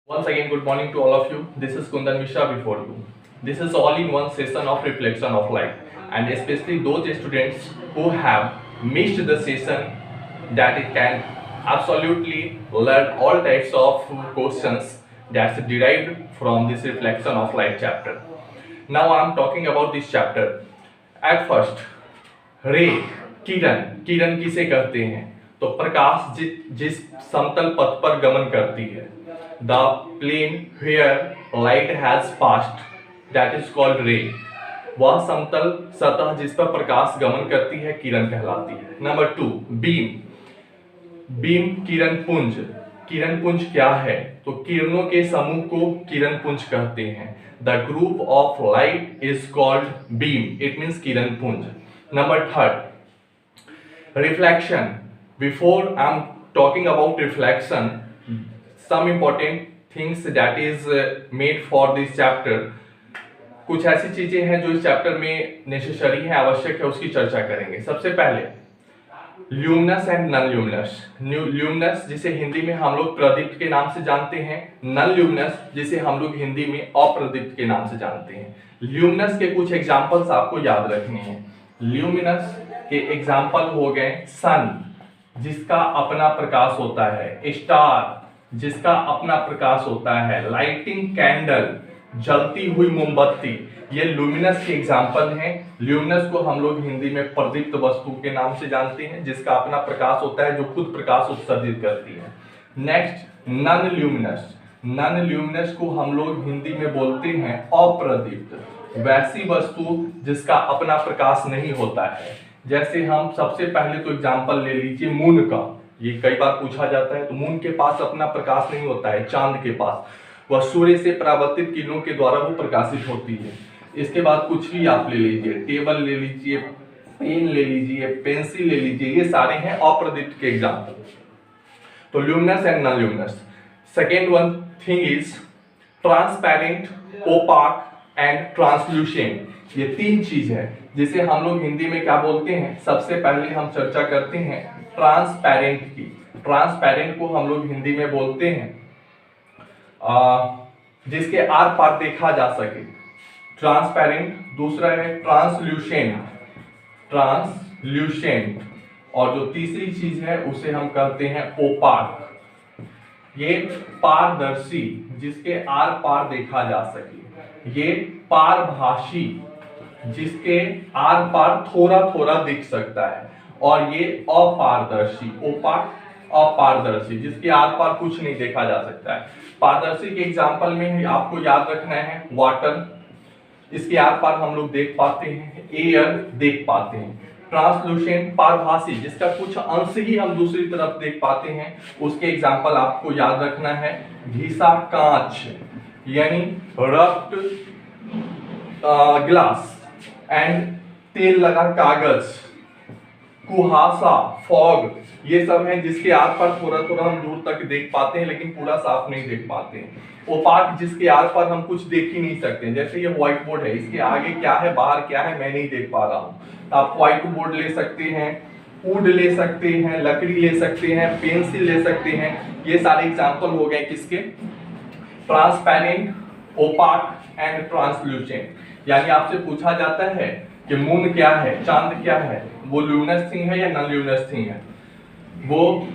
Once again, good morning to all of you. This is Kundan Mishra before you. This is all-in-one session of reflection of life, and especially those students who have missed the session that it can absolutely learn all types of questions that's derived from this reflection of life chapter. Now I am talking about this chapter. At first, रे किरण किरण किसे कहते हैं? तो प्रकाश जिस समतल पथ पर गमन करती है, the plane where light has passed, that is called ray. वह समतल सतह जिस पर प्रकाश गमन करती है किरण कहलाती है। Number 2, beam. बीम किरण पुंज। किरण पुंज क्या है? तो किरणों के समूह को किरण पुंज कहते हैं। The group of light is called beam, it means किरण पुंज। Number 3, reflection. Before I'm talking about reflection, some important things that is made for this chapter. कुछ ऐसी चीजें हैं जो इस चैप्टर में नेसेसरी है, आवश्यक है, उसकी चर्चा करेंगे। सबसे पहले luminous and non luminous. Luminous जिसे हिंदी में हम लोग प्रदीप्त के नाम से जानते हैं, नॉन ल्यूमिनस जिसे हम लोग हिंदी में अप्रदीप्त के नाम से जानते हैं। ल्यूमिनस के कुछ एग्जाम्पल्स आपको याद रखने हैं। ल्यूमिनस के एग्जाम्पल हो गए सन, जिसका अपना प्रकाश होता है, स्टार जिसका अपना प्रकाश होता है, लाइटिंग कैंडल जलती हुई मोमबत्ती, ये ल्यूमिनस के एग्जाम्पल हैं। ल्यूमिनस को हम लोग हिंदी में प्रदीप्त वस्तु के नाम से जानते हैं, जिसका अपना प्रकाश होता है, जो खुद प्रकाश उत्सर्जित करती है। Next, non luminous. Non luminous को हम लोग हिंदी में बोलते हैं अप्रदीप्त, वैसी वस्तु जिसका अपना प्रकाश नहीं होता है। जैसे हम सबसे पहले तो एग्जांपल ले लीजिए मून का, ये कई बार पूछा जाता है। तो मून के पास अपना प्रकाश नहीं होता है, चांद के पास वह सूर्य से परावर्तित किरणों के द्वारा वो प्रकाशित होती है। इसके बाद कुछ भी आप ले लीजिए, टेबल ले लीजिए, पेन ले लीजिए, पेंसिल ले लीजिए, ये सारे हैं अप्रदीप्त के एग्जाम्पल। तो luminous and non luminous. Second one thing is transparent, opaque and translucent. ये तीन चीज है जिसे हम लोग हिंदी में क्या बोलते हैं। सबसे पहले हम चर्चा करते हैं ट्रांसपेरेंट की। ट्रांसपेरेंट को हम लोग हिंदी में बोलते हैं जिसके आर पार देखा जा सके, ट्रांसपेरेंट। दूसरा है ट्रांसल्यूसेंट, ट्रांसल्यूसेंट। और जो तीसरी चीज है उसे हम कहते हैं ओपाक। ये पारदर्शी, जिसके आर पार देखा जा सके। ये पारभासी, जिसके आर पार थोड़ा थोड़ा दिख सकता है। और ये अपारदर्शी, ओपाक अपारदर्शी, जिसके आर पार कुछ नहीं देखा जा सकता है। पारदर्शी के एग्जाम्पल में आपको याद रखना है वाटर, इसके आर पार हम लोग देख पाते हैं, एयर देख पाते हैं। ट्रांसलूसेंट पारभासी, जिसका कुछ अंश ही हम दूसरी तरफ देख पाते हैं, उसके एग्जाम्पल आपको याद रखना है घिसा कांच, यानी रफ्ट ग्लास, एंड तेल लगा कागज, कुहासा फॉग, ये सब हैं जिसके आर पार थोड़ा थोड़ा हम दूर तक देख पाते हैं लेकिन पूरा साफ नहीं देख पाते हैं। ओपाक, जिसके आर पार हम कुछ देख ही नहीं सकते। जैसे ये व्हाइट बोर्ड है, इसके आगे क्या है बाहर क्या है मैं नहीं देख पा रहा हूँ। तो आप व्हाइट बोर्ड ले सकते हैं, वुड ले सकते हैं, लकड़ी ले सकते हैं, पेंसिल ले सकते हैं। ये सारे एग्जाम्पल हो गए किसके? Transparent, opaque and translucent. यानी आपसे पूछा जाता है कि मून क्या है, चांद क्या है, वो ल्यूमिनस थिंग है या नॉन ल्यूमिनस थिंग है, वो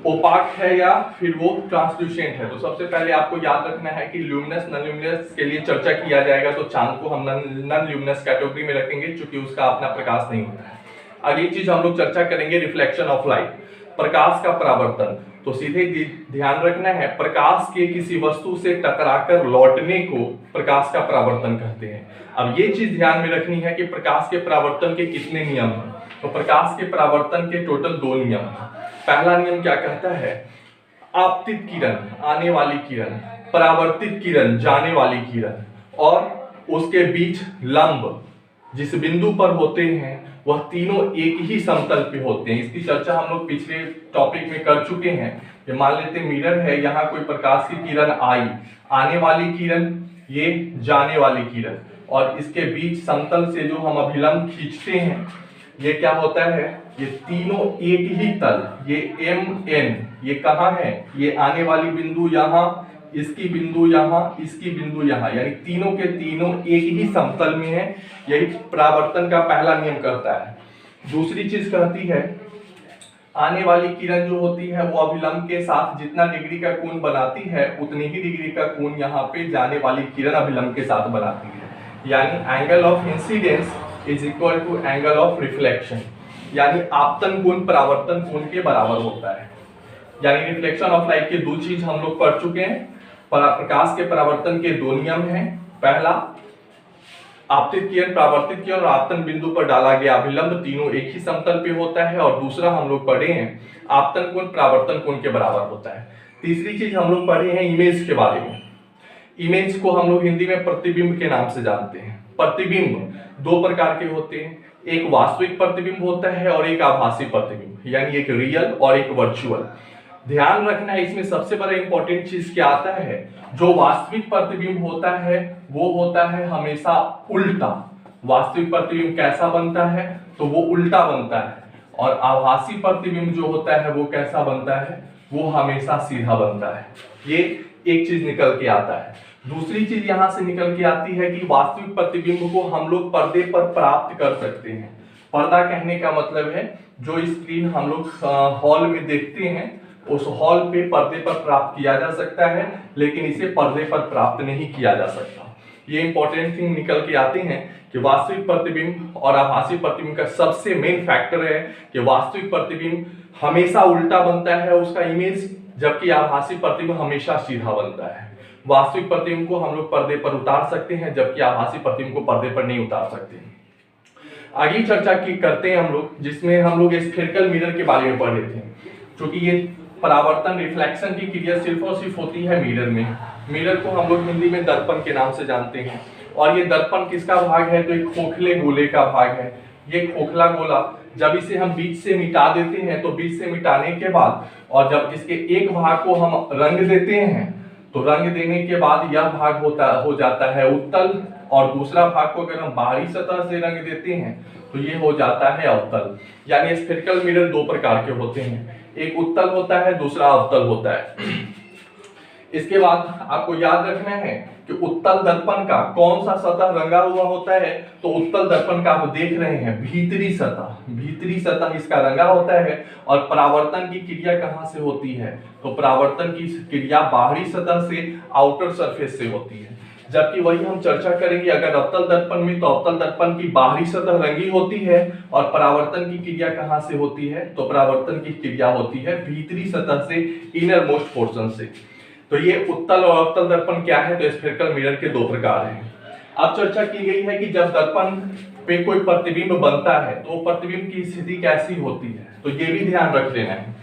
ओपाक है या फिर वो ट्रांसल्यूसेंट है। तो सबसे पहले आपको याद रखना है कि ल्यूमिनस नॉन ल्यूमिनस के लिए चर्चा किया जाएगा तो चांद को हम नॉन ल्यूमिनस कैटेगरी में रखेंगे क्योंकि उसका अपना प्रकाश नहीं होता है। अगली चीज हम लोग चर्चा करेंगे रिफ्लेक्शन ऑफ लाइट, प्रकाश का परावर्तन। तो सीधे ध्यान रखना है, प्रकाश के किसी वस्तु से टकराकर लौटने को प्रकाश का परावर्तन कहते हैं। अब ये चीज ध्यान में रखनी है कि प्रकाश के परावर्तन के कितने नियम हैं। तो प्रकाश के परावर्तन के टोटल 2 नियम हैं। पहला नियम क्या कहता है? आपतित किरण, आने वाली किरण, परावर्तित किरण, जाने वाली किरण, और उसके बीच लंब जिस बिंदु पर होते हैं वह तीनों एक ही समतल पे होते हैं। इसकी चर्चा हम लोग पिछले टॉपिक में कर चुके हैं। ये मान लेते मिरर है, यहाँ कोई प्रकाश की किरण आई, आने वाली किरण, ये जाने वाली किरण, और इसके बीच समतल से जो हम अभिलंब खींचते हैं ये क्या होता है? ये तीनों एक ही तल, ये एम एन, ये कहाँ है? ये आने वाली बिंदु यहाँ, इसकी बिंदु यहाँ, इसकी बिंदु यहाँ, यानी तीनों के तीनों एक ही समतल में है। यही परावर्तन का पहला नियम कहता है। दूसरी चीज कहती है आने वाली किरण जो होती है वो अभिलंब के साथ जितना डिग्री का कोण बनाती है उतनी ही डिग्री का कोण यहाँ पे जाने वाली किरण अभिलंब के साथ बनाती है। यानी angle of incidence is equal to angle of reflection, यानी आपतन कोण परावर्तन कोण के बराबर होता है। यानी रिफ्लेक्शन ऑफ लाइट के दो चीज हम लोग पढ़ चुके हैं। प्रकाश के परावर्तन के दो नियम हैं। पहला, आपतित किरण परावर्तित किरण और आपतन बिंदु पर डाला गया अभिलंब तीनों एक ही समतल पे होता है। और दूसरा हम लोग पढ़े हैं आपतन कोण परावर्तन कोण के बराबर होता है। तीसरी चीज हम लोग पढ़े हैं इमेज के बारे में। इमेज को हम लोग हिंदी में प्रतिबिंब के नाम से जानते हैं। प्रतिबिंब दो प्रकार के होते हैं, एक वास्तविक प्रतिबिंब होता है और एक आभासी प्रतिबिंब, यानी एक रियल और एक वर्चुअल। ध्यान रखना है इसमें सबसे बड़ा इंपॉर्टेंट चीज क्या आता है, जो वास्तविक प्रतिबिंब होता है वो होता है हमेशा उल्टा। वास्तविक प्रतिबिंब कैसा बनता है, तो वो उल्टा बनता है। और आभासी प्रतिबिंब जो होता है वो कैसा बनता है, वो हमेशा सीधा बनता है। ये एक चीज निकल के आता है। दूसरी चीज यहां से निकल के आती है कि वास्तविक प्रतिबिंब को हम लोग पर्दे पर प्राप्त कर सकते हैं। पर्दा कहने का मतलब है जो स्क्रीन हम लोग हॉल में देखते हैं उस हॉल पे पर्दे पर प्राप्त किया जा सकता है, लेकिन इसे पर्दे पर प्राप्त नहीं किया जा सकता। ये इंपॉर्टेंट थिंग निकल के आते हैं कि वास्तविक प्रतिबिंब और आभासी प्रतिबिंब का सबसे मेन फैक्टर है कि वास्तविक प्रतिबिंब हमेशा उल्टा बनता है उसका इमेज, जबकि आभासी प्रतिबिंब हमेशा सीधा बनता है। वास्तविक प्रतिबिंब को हम लोग पर्दे पर उतार सकते हैं, जबकि आभासी प्रतिबिंब को पर्दे पर नहीं उतार सकते। आगे चर्चा की करते हैं हम लोग, जिसमें हम लोग स्फेरिकल मिरर के बारे में पढ़ रहे थे। क्योंकि ये परावर्तन रिफ्लेक्शन की क्रिया सिर्फ और सिर्फ होती है मिरर में। मिरर को हम लोग हिंदी में दर्पण के नाम से जानते हैं। और ये दर्पण किसका भाग है, तो एक खोखले गोले का भाग है। ये खोखला गोला जब इसे हम बीच से मिटा देते हैं, तो बीच से मिटाने के बाद और जब इसके एक भाग को हम रंग देते हैं, तो रंग देने के बाद यह भाग हो जाता है उत्तल, और दूसरा भाग को अगर हम बाहरी सतह से रंग देते हैं तो ये हो जाता है अवतल। यानी स्फेरिकल मिरर दो प्रकार के होते हैं, एक उत्तल होता है, दूसरा अवतल होता है। इसके बाद आपको याद रखना है कि उत्तल दर्पण का कौन सा सतह रंगा हुआ होता है, तो उत्तल दर्पण का आप देख रहे हैं भीतरी सतह इसका रंगा होता है। और परावर्तन की क्रिया कहां से होती है, तो परावर्तन की क्रिया बाहरी सतह से, आउटर सरफेस से होती है। जबकि वही हम चर्चा करेंगे अगर अवतल दर्पण में, तो अवतल दर्पण की बाहरी सतह रंगी होती है और परावर्तन की क्रिया कहां से होती है, तो परावर्तन की क्रिया होती है भीतरी सतह से, इनर मोस्ट पोर्शन से। तो ये उत्तल और अवतल दर्पण क्या है, तो स्फेरिकल मिरर के दो प्रकार हैं। अब चर्चा की गई है कि जब दर्पण पे कोई प्रतिबिंब बनता है तो प्रतिबिंब की स्थिति कैसी होती है, तो ये भी ध्यान रख लेना है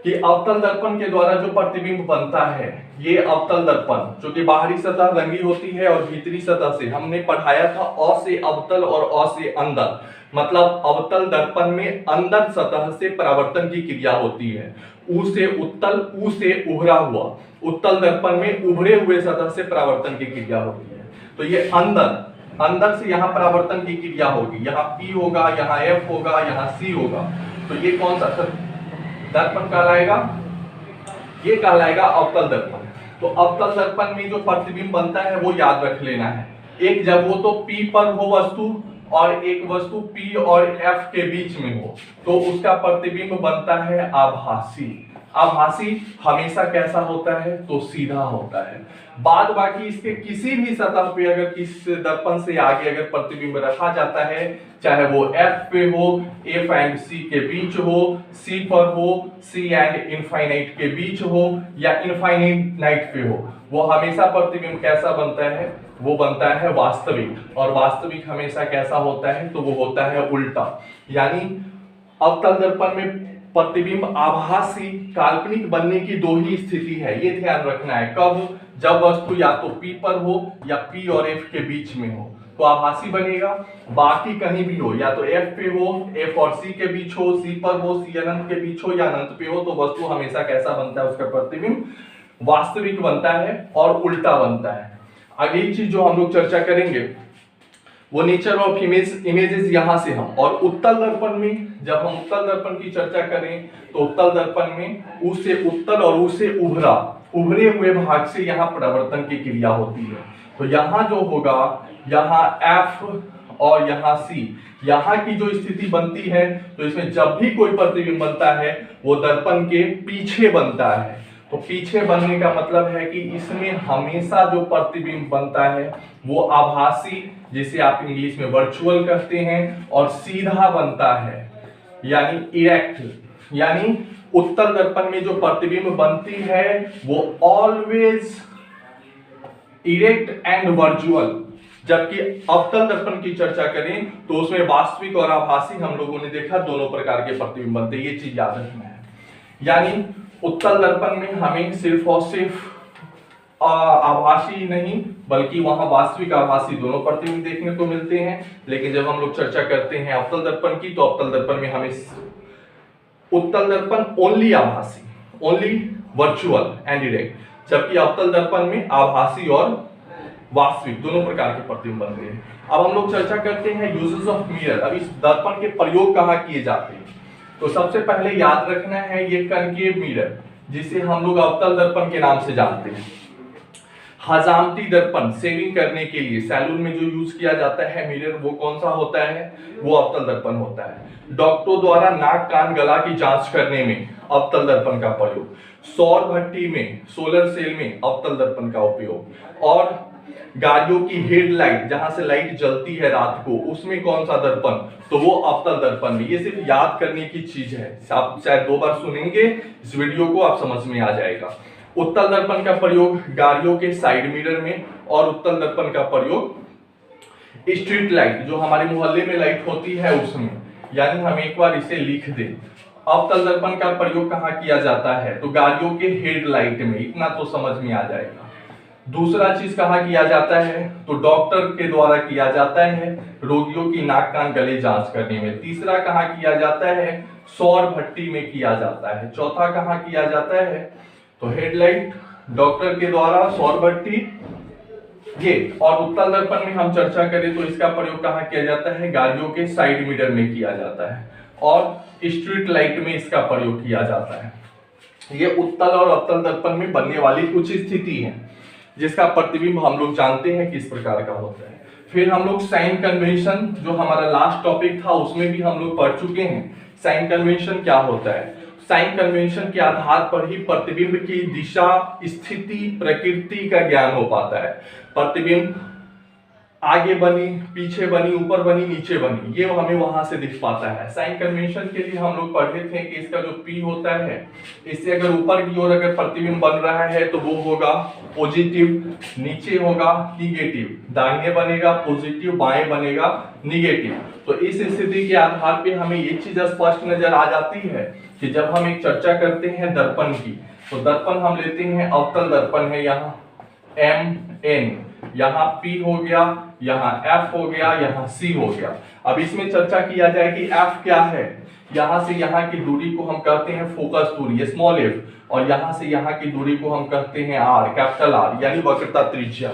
कि अवतल दर्पण के द्वारा जो प्रतिबिंब बनता है, ये अवतल दर्पण जो कि बाहरी सतह रंगी होती है और भीतरी सतह से, हमने पढ़ाया था अ से अवतल और अ से अंदर, मतलब अवतल दर्पण में अंदर सतह से परावर्तन की क्रिया होती है। उ से उत्तल, उ से उभरा हुआ, उत्तल दर्पण में उभरे हुए सतह से परावर्तन की क्रिया होती है। तो ये अंदर से यहाँ परावर्तन की क्रिया होगी, यहाँ P होगा, यहाँ F होगा, यहाँ C होगा। तो ये कौन सा दर्पण कहलाएगा, ये कहलाएगा अवतल दर्पण। तो अवतल दर्पण में जो प्रतिबिंब बनता है वो याद रख लेना है, एक जब वो तो P पर हो वस्तु और एक वस्तु P और F के बीच में हो, तो उसका प्रतिबिंब बनता है आभासी। आभासी हमेशा कैसा होता है, तो सीधा होता है। बाद बाकी इसके किसी भी सतह पे अगर किस दर्पण से आगे अगर प्रतिबिंब रखा जाता है, चाहे वो F पे हो, F एंड C के बीच हो, C पर हो, C एंड इनफाइनाइट के बीच हो, या इनफाइनाइट पे हो, वो हमेशा प्रतिबिंब कैसा बनता है, वो बनता है वास्तविक। और वास्तविक हमेशा कैसा होता है, तो वो होता है उल्टा। यानी अवतल दर्पण में प्रतिबिंब आभासी काल्पनिक बनने की दो ही स्थिति है, ये ध्यान रखना है। कब, जब वस्तु या तो P पर हो या P और F के बीच में हो तो आभासी बनेगा। बाकी कहीं भी हो, या तो F पे हो, F और C के बीच हो, C पर हो, C अनंत के बीच हो या अनंत पे हो, तो वस्तु हमेशा कैसा बनता है, उसका प्रतिबिंब वास्तविक बनता है और उल्टा बनता है। अगली चीज जो हम लोग चर्चा करेंगे वो नेचर ऑफ इमेजेस यहाँ से हम, और उत्तल दर्पण में जब हम उत्तल दर्पण की चर्चा करें तो उत्तल दर्पण में उससे उत्तल और उससे उभरे हुए भाग से यहाँ परावर्तन की क्रिया होती है। तो यहाँ जो होगा, यहाँ F और यहाँ C, यहाँ की जो स्थिति बनती है, तो इसमें जब भी कोई प्रतिबिंब बनता है वो दर्पण के पीछे बनता है। तो पीछे बनने का मतलब है कि इसमें हमेशा जो प्रतिबिंब बनता है वो आभासी, जिसे आप इंग्लिश में वर्चुअल कहते हैं, और सीधा बनता है यानी इरेक्ट। यानी उत्तल दर्पण में जो प्रतिबिंब बनती है वो ऑलवेज इरेक्ट एंड वर्चुअल, जबकि अवतल दर्पण की चर्चा करें तो उसमें वास्तविक और आभासी हम लोगों ने देखा दोनों प्रकार के प्रतिबिंब बनते हैं। ये चीज याद रखना है। यानी उत्तल दर्पण में हमें सिर्फ और सिर्फ आभासी नहीं बल्कि वहां वास्तविक आभासी दोनों प्रतिबिंब देखने को मिलते हैं। लेकिन जब हम लोग चर्चा करते हैं अवतल दर्पण की, तो अवतल दर्पण में हमें उत्तल दर्पण ओनली आभासी, ओनली वर्चुअल एंड डायरेक्ट, जबकि अवतल दर्पण में आभासी और वास्तविक दोनों प्रकार के प्रतिबिंब बनते हैं। अब हम लोग चर्चा करते हैं यूजेस ऑफ मिरर। अब इस दर्पण के प्रयोग कहाँ किए जाते हैं, तो सबसे पहले याद रखना है ये कनकेव मिरर, जिसे हम लोग अवतल दर्पण के नाम से जानते हैं। हजामती दर्पण शेविंग करने के लिए सैलून में जो यूज किया जाता है मिरर, वो कौन सा होता है, वो अवतल दर्पण होता है। डॉक्टरों द्वारा नाक कान गला की जांच करने में अवतल दर्पण का प्रयोग, सौर भट्टी में सोलर सेल में अवतल दर्पण का उपयोग, और गाड़ियों की हेडलाइट जहां से लाइट जलती है रात को, उसमें कौन सा दर्पण, तो वो अवतल दर्पण में। ये सिर्फ याद करने की चीज है, आप शायद 2 बार सुनेंगे इस वीडियो को, आप समझ में आ जाएगा। उत्तल दर्पण का प्रयोग गाड़ियों के साइड मिरर में, और उत्तल दर्पण का प्रयोग स्ट्रीट लाइट जो हमारे मोहल्ले में लाइट होती है उसमें। यानी हम एक बार इसे लिख दें, अवतल दर्पण का प्रयोग कहाँ किया जाता है, तो गाड़ियों के हेडलाइट में, इतना तो समझ में आ जाएगा। दूसरा चीज कहाँ किया जाता है, तो डॉक्टर के द्वारा किया जाता है रोगियों की नाक कान गले जांच करने में। तीसरा कहाँ किया जाता है, सौर भट्टी में किया जाता है। चौथा कहाँ किया जाता है, तो हेडलाइट डॉक्टर के द्वारा, सौर भट्टी ये। और उत्तल दर्पण में हम चर्चा करें तो इसका प्रयोग कहाँ किया जाता है, गाड़ियों के साइड मिरर में किया जाता है, और स्ट्रीट लाइट में इसका प्रयोग किया जाता है। ये उत्तल और अवतल दर्पण में बनने वाली कुछ स्थिति है जिसका प्रतिबिंब हम लोग जानते हैं किस प्रकार का होता है। फिर हम लोग साइन कन्वेंशन, जो हमारा लास्ट टॉपिक था, उसमें भी हम लोग पढ़ चुके हैं साइन कन्वेंशन क्या होता है। साइन कन्वेंशन के आधार पर ही प्रतिबिंब की दिशा, स्थिति, प्रकृति का ज्ञान हो पाता है। प्रतिबिंब आगे बनी, पीछे बनी, ऊपर बनी, नीचे बनी, ये हमें वहां से दिख पाता है। साइन कन्वेंशन के लिए हम लोग पढ़े थे कि इसका जो P होता है, इससे अगर ऊपर की ओर अगर प्रतिबिंब बन रहा है तो वो होगा पॉजिटिव, नीचे होगा निगेटिव, दाहिने बनेगा पॉजिटिव, बाएं बनेगा निगेटिव। तो इस स्थिति के आधार पे हमें ये चीज स्पष्ट नजर आ जाती है कि जब हम एक चर्चा करते हैं दर्पण की, तो दर्पण हम लेते हैं अवतल दर्पण है, यहाँ MN, यहाँ P हो गया, यहाँ F हो गया, यहाँ C हो गया। अब इसमें चर्चा किया जाए कि F क्या है। यहाँ से यहाँ की दूरी को हम कहते हैं फोकस दूरी, स्मॉल f, और यहाँ से यहाँ की दूरी को हम कहते हैं R, कैपिटल R, यानी वक्रता त्रिज्या।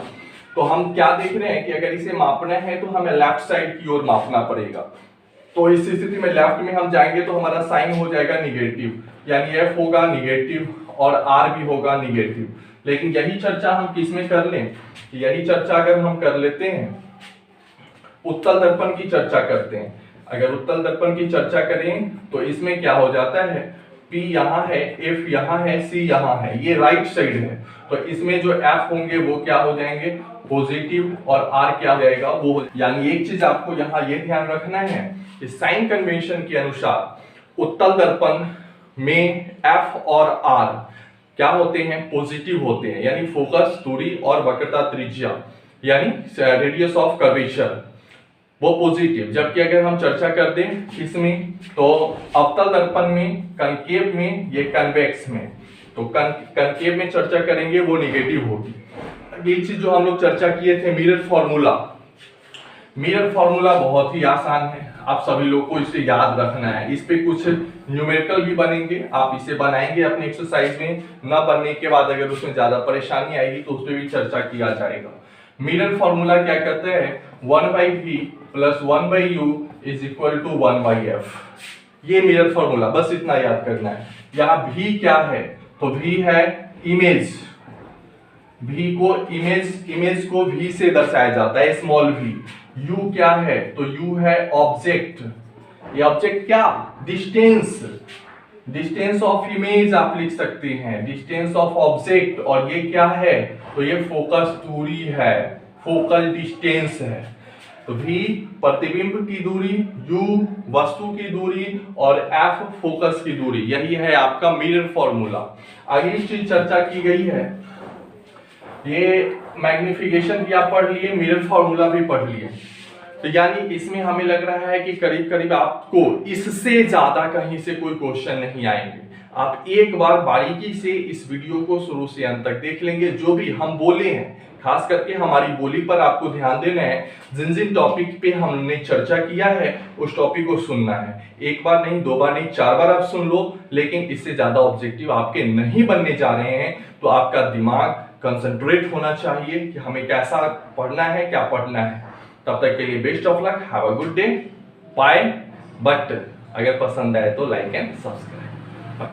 तो हम क्या देख रहे हैं कि अगर इसे मापना है तो हमें लेफ्ट साइड की ओर मापना पड़ेगा। तो इस स्थिति में लेफ्ट में हम जाएंगे तो हमारा साइन हो जाएगा निगेटिव, यानी F होगा निगेटिव और R भी होगा निगेटिव। लेकिन यही चर्चा हम किस में कर लें, यही चर्चा अगर हम कर लेते हैं उत्तल दर्पण की चर्चा करते हैं। अगर उत्तल दर्पण की चर्चा करें तो इसमें क्या हो जाता है, P यहाँ है, F यहाँ है, C यहाँ है, ये राइट साइड है। तो इसमें जो F होंगे वो क्या हो जाएंगे पॉजिटिव, और R क्या हो जाएगा वो। यानी एक चीज आपको यहाँ ये ध्यान रखना है कि साइन कन्वेंशन के अनुसार उत्तल दर्पण में F और R क्या होते हैं, पॉजिटिव होते हैं, यानी फोकस दूरी और वक्रता त्रिज्या यानी रेडियस ऑफ कर्वेचर वो पॉजिटिव। जबकि अगर हम चर्चा कर दें इसमें तो अवतल दर्पण में, कनकेव में, ये कन्वेक्स में, तो कनकेव में चर्चा करेंगे वो निगेटिव होगी। ये चीज जो हम लोग चर्चा किए थे मिरर फॉर्मूला, मिरर फॉर्मूला बहुत ही आसान है, आप सभी लोग को इसे याद रखना है। इस पे कुछ न्यूमेरिकल भी बनेंगे, आप इसे बनाएंगे अपने एक्सरसाइज में। न बनने के बाद अगर उसमें ज्यादा परेशानी आएगी तो उस पर भी चर्चा किया जाएगा। मिरर फॉर्मूला क्या कहते हैं, 1/v plus 1/u is equal to 1/f। ये मिरर फॉर्मूला, बस इतना याद करना है। यहाँ v क्या है, तो v है इमेज, इमेज को v से दर्शाया जाता है, स्मॉल v। u क्या है, तो u है ऑब्जेक्ट। ये ऑब्जेक्ट क्या, डिस्टेंस ऑफ इमेज आप लिख सकते हैं, डिस्टेंस ऑफ ऑब्जेक्ट। और ये क्या है, तो ये फोकस दूरी है, फोकल डिस्टेंस है। तो v प्रतिबिंब की दूरी, u वस्तु की दूरी और f फोकस की दूरी। यही है आपका मिरर फॉर्मूला। आगे इस चीज चर्चा की गई है, ये मैग्निफिकेशन भी आप पढ़ लिए, मिरर फॉर्मूला भी पढ़ लिए। तो यानी इसमें हमें लग रहा है कि करीब करीब आपको इससे ज्यादा कहीं से कोई क्वेश्चन नहीं आएंगे। आप एक बार बारीकी से इस वीडियो को शुरू से अंत तक देख लेंगे। जो भी हम बोले हैं, खास करके हमारी बोली पर आपको ध्यान देना है। जिन जिन टॉपिक पे हमने चर्चा किया है उस टॉपिक को सुनना है। एक बार नहीं, दो बार नहीं, 4 बार आप सुन लो, लेकिन इससे ज्यादा ऑब्जेक्टिव आपके नहीं बनने जा रहे हैं। तो आपका दिमाग कंसंट्रेट होना चाहिए कि हमें कैसा पढ़ना है, क्या पढ़ना है। तब तक के लिए best of luck, have a good day, bye. But अगर पसंद आए तो लाइक एंड सब्सक्राइब।